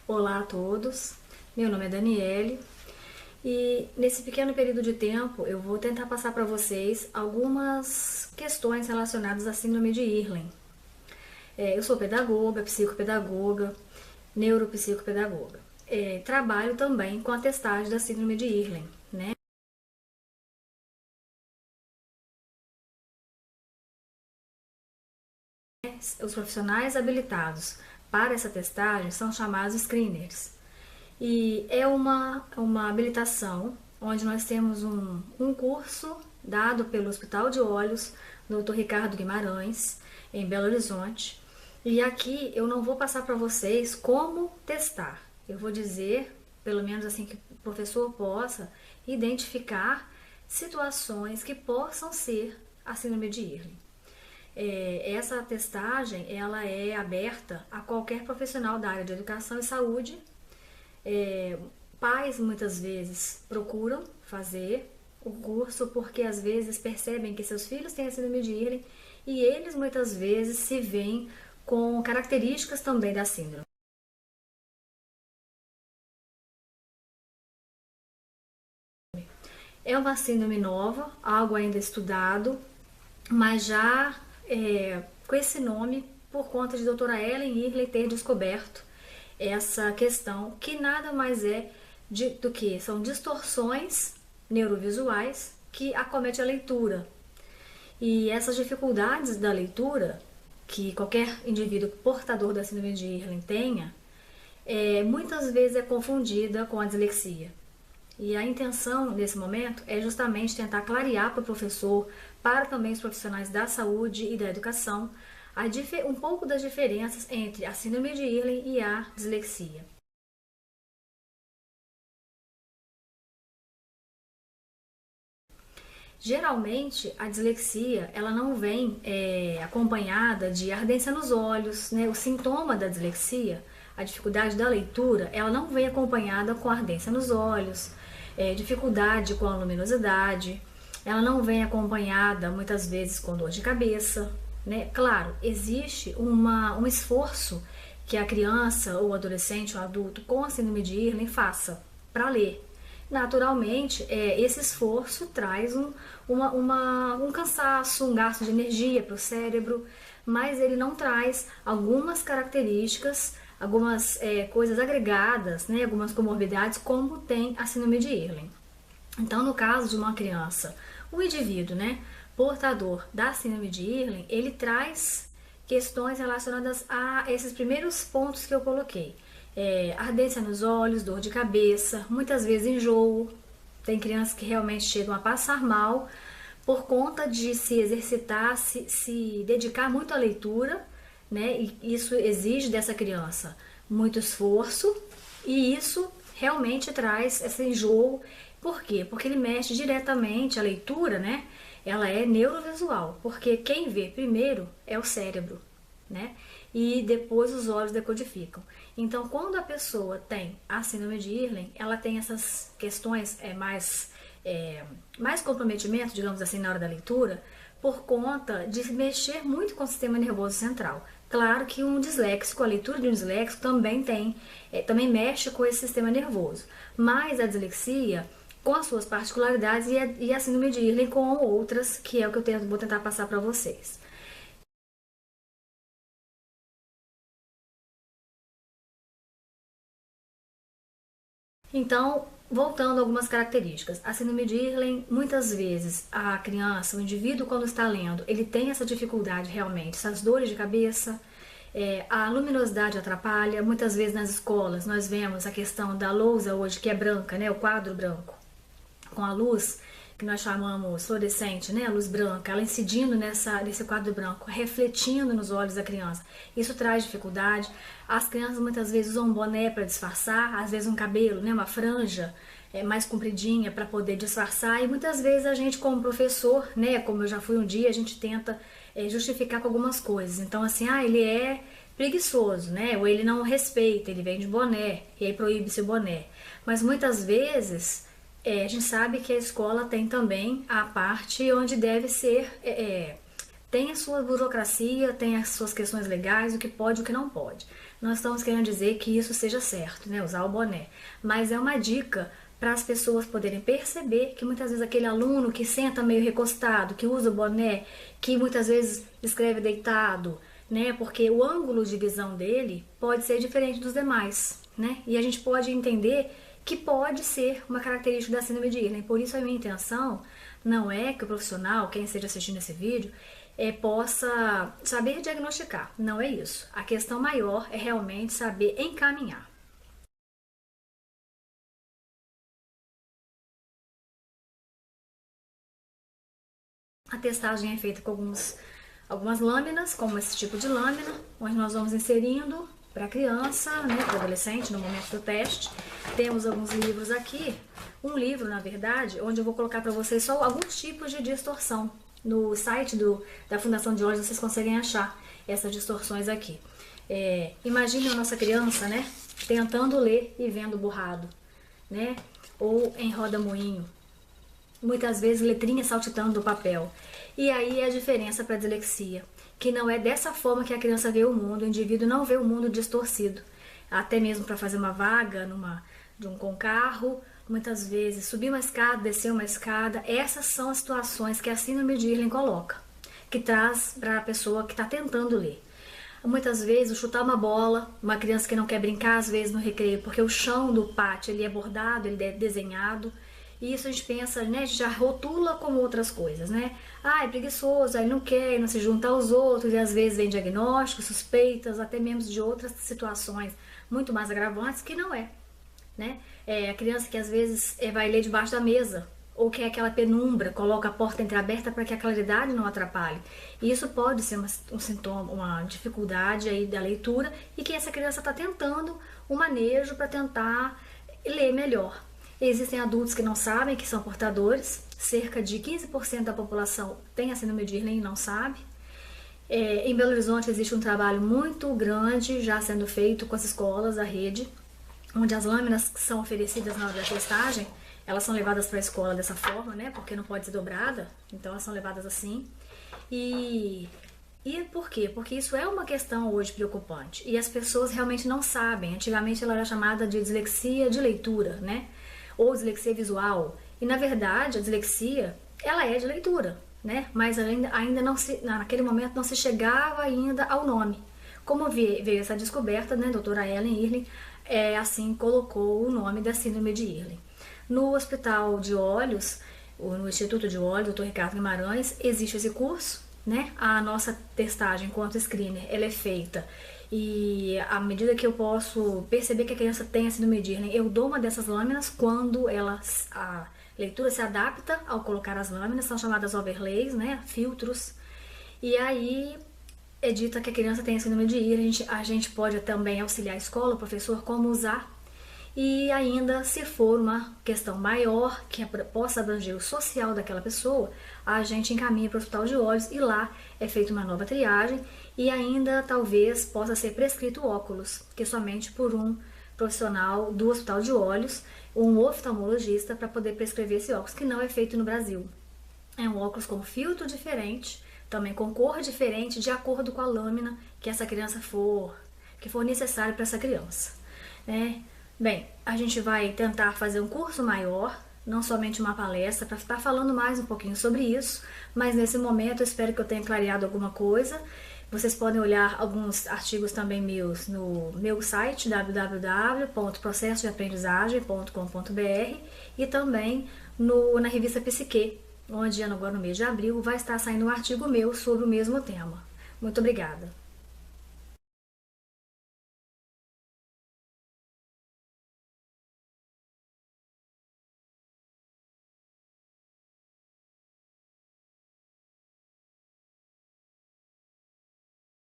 Olá a todos, meu nome é Daniele e nesse pequeno período de tempo eu vou tentar passar para vocês algumas questões relacionadas à síndrome de Irlen. Eu sou pedagoga, psicopedagoga, neuropsicopedagoga. Trabalho também com a testagem da síndrome de Irlen, né? Os profissionais habilitados para essa testagem são chamados screeners. E é uma habilitação onde nós temos um curso dado pelo Hospital de Olhos, Dr. Ricardo Guimarães, em Belo Horizonte. E aqui eu não vou passar para vocês como testar. Eu vou dizer, pelo menos assim que o professor possa identificar situações que possam ser a síndrome de Irlen. Essa testagem ela é aberta a qualquer profissional da área de educação e saúde. Pais muitas vezes procuram fazer o curso porque às vezes percebem que seus filhos têm a síndrome de Irlen e eles muitas vezes se veem com características também da síndrome. É uma síndrome nova, algo ainda estudado, mas já com esse nome por conta de doutora Ellen Irlen ter descoberto essa questão, que nada mais é do que são distorções neurovisuais que acometem a leitura. E essas dificuldades da leitura, que qualquer indivíduo portador da síndrome de Irlen tenha, muitas vezes é confundida com a dislexia. E a intenção nesse momento é justamente tentar clarear para o professor, para também os profissionais da saúde e da educação, um pouco das diferenças entre a síndrome de Irlen e a dislexia. Geralmente, a dislexia ela não vem acompanhada de ardência nos olhos, né? O sintoma da dislexia, a dificuldade da leitura, ela não vem acompanhada com ardência nos olhos, dificuldade com a luminosidade, ela não vem acompanhada muitas vezes com dor de cabeça, né? Claro, existe um esforço que a criança ou adolescente ou adulto com a síndrome de Irlen faça para ler. Naturalmente, esse esforço traz um cansaço, um gasto de energia para o cérebro, mas ele não traz algumas características, algumas coisas agregadas, né, algumas comorbidades, como tem a síndrome de Irlen. Então, no caso de uma criança, o indivíduo, né, portador da síndrome de Irlen, ele traz questões relacionadas a esses primeiros pontos que eu coloquei. Ardência nos olhos, dor de cabeça, muitas vezes enjoo. Tem crianças que realmente chegam a passar mal por conta de se exercitar, se dedicar muito à leitura, né? E isso exige dessa criança muito esforço e isso realmente traz esse enjoo. Por quê? Porque ele mexe diretamente a leitura, né? Ela é neurovisual, porque quem vê primeiro é o cérebro, né? E depois os olhos decodificam. Então, quando a pessoa tem a síndrome de Irlen, ela tem essas questões mais comprometimento, digamos assim, na hora da leitura, por conta de mexer muito com o sistema nervoso central. Claro que um disléxico, a leitura de um disléxico também mexe com esse sistema nervoso, mas a dislexia com as suas particularidades e a síndrome de Irlen com outras, que é o que vou tentar passar para vocês. Então, voltando a algumas características. A síndrome de Irlen, muitas vezes, a criança, o indivíduo, quando está lendo, ele tem essa dificuldade realmente, essas dores de cabeça, a luminosidade atrapalha. Muitas vezes nas escolas nós vemos a questão da lousa hoje, que é branca, né, o quadro branco, com a luz que nós chamamos fluorescente, né, a luz branca, ela incidindo nesse quadro branco, refletindo nos olhos da criança. Isso traz dificuldade. As crianças muitas vezes usam um boné para disfarçar, às vezes um cabelo, né, uma franja mais compridinha para poder disfarçar. E muitas vezes a gente, como professor, né, como eu já fui um dia, a gente tenta justificar com algumas coisas. Então, assim, ele é preguiçoso, né? Ou ele não respeita, ele vem de boné, e aí proíbe-se o boné. Mas muitas vezes a gente sabe que a escola tem também a parte onde deve ser tem a sua burocracia, tem as suas questões legais, o que pode e o que não pode. Não estamos querendo dizer que isso seja certo, né, usar o boné, mas é uma dica para as pessoas poderem perceber que muitas vezes aquele aluno que senta meio recostado, que usa o boné, que muitas vezes escreve deitado, né, porque o ângulo de visão dele pode ser diferente dos demais, né, e a gente pode entender que pode ser uma característica da síndrome de Irlen. Por isso a minha intenção não é que o profissional, quem esteja assistindo esse vídeo, possa saber diagnosticar. Não é isso. A questão maior é realmente saber encaminhar. A testagem é feita com algumas lâminas, como esse tipo de lâmina, onde nós vamos inserindo para a criança, né, para o adolescente, no momento do teste. Temos alguns livros aqui, um livro, na verdade, onde eu vou colocar para vocês só alguns tipos de distorção. No site da Fundação de Olhos vocês conseguem achar essas distorções aqui. Imagine a nossa criança, né, tentando ler e vendo borrado, né, ou em roda-moinho. Muitas vezes letrinhas saltitando do papel. E aí é a diferença para a dislexia, que não é dessa forma que a criança vê o mundo, o indivíduo não vê o mundo distorcido. Até mesmo para fazer uma vaga com carro, muitas vezes subir uma escada, descer uma escada, essas são as situações que a síndrome de Irlen coloca, que traz para a pessoa que está tentando ler. Muitas vezes, chutar uma bola, uma criança que não quer brincar às vezes no recreio, porque o chão do pátio ele é bordado, ele é desenhado. E isso a gente pensa, né, a gente já rotula como outras coisas, né? Ah, é preguiçoso, aí não quer, não se junta aos outros, e às vezes vem diagnósticos, suspeitas, até mesmo de outras situações muito mais agravantes que não é, né? A criança que às vezes vai ler debaixo da mesa, ou quer aquela penumbra, coloca a porta entreaberta para que a claridade não atrapalhe. E isso pode ser um sintoma, uma dificuldade aí da leitura, e que essa criança está tentando um manejo para tentar ler melhor. Existem adultos que não sabem que são portadores, cerca de 15% da população tem a síndrome de Irlen e não sabe. Em Belo Horizonte existe um trabalho muito grande já sendo feito com as escolas da rede, onde as lâminas que são oferecidas na hora da testagem, elas são levadas para a escola dessa forma, né? Porque não pode ser dobrada, então elas são levadas assim. E por quê? Porque isso é uma questão hoje preocupante e as pessoas realmente não sabem. Antigamente ela era chamada de dislexia de leitura, né? Ou dislexia visual. E na verdade a dislexia, ela é de leitura, né? Mas ainda não se, naquele momento não se chegava ainda ao nome. Como veio essa descoberta, né, doutora Ellen Irlen, assim colocou o nome da síndrome de Irlen. No Hospital de Olhos, ou no Instituto de Olhos, Dr. Ricardo Guimarães, existe esse curso, né? A nossa testagem enquanto screener, ela é feita e à medida que eu posso perceber que a criança tem a síndrome de Irlen, eu dou uma dessas lâminas quando a leitura se adapta ao colocar as lâminas, são chamadas overlays, né? Filtros. E aí é dita que a criança tem a síndrome de Irlen, a gente pode também auxiliar a escola, o professor, como usar. E ainda, se for uma questão maior, que possa abranger o social daquela pessoa, a gente encaminha para o Hospital de Olhos e lá é feita uma nova triagem e ainda talvez possa ser prescrito óculos, que somente por um profissional do Hospital de Olhos, um oftalmologista, para poder prescrever esse óculos, que não é feito no Brasil. É um óculos com filtro diferente, também com cor diferente, de acordo com a lâmina que essa criança que for necessário para essa criança, né? Bem, a gente vai tentar fazer um curso maior, não somente uma palestra, para estar falando mais um pouquinho sobre isso, mas nesse momento eu espero que eu tenha clareado alguma coisa. Vocês podem olhar alguns artigos também meus no meu site www.processodeaprendizagem.com.br e também na revista Psique, onde agora no mês de abril vai estar saindo um artigo meu sobre o mesmo tema. Muito obrigada!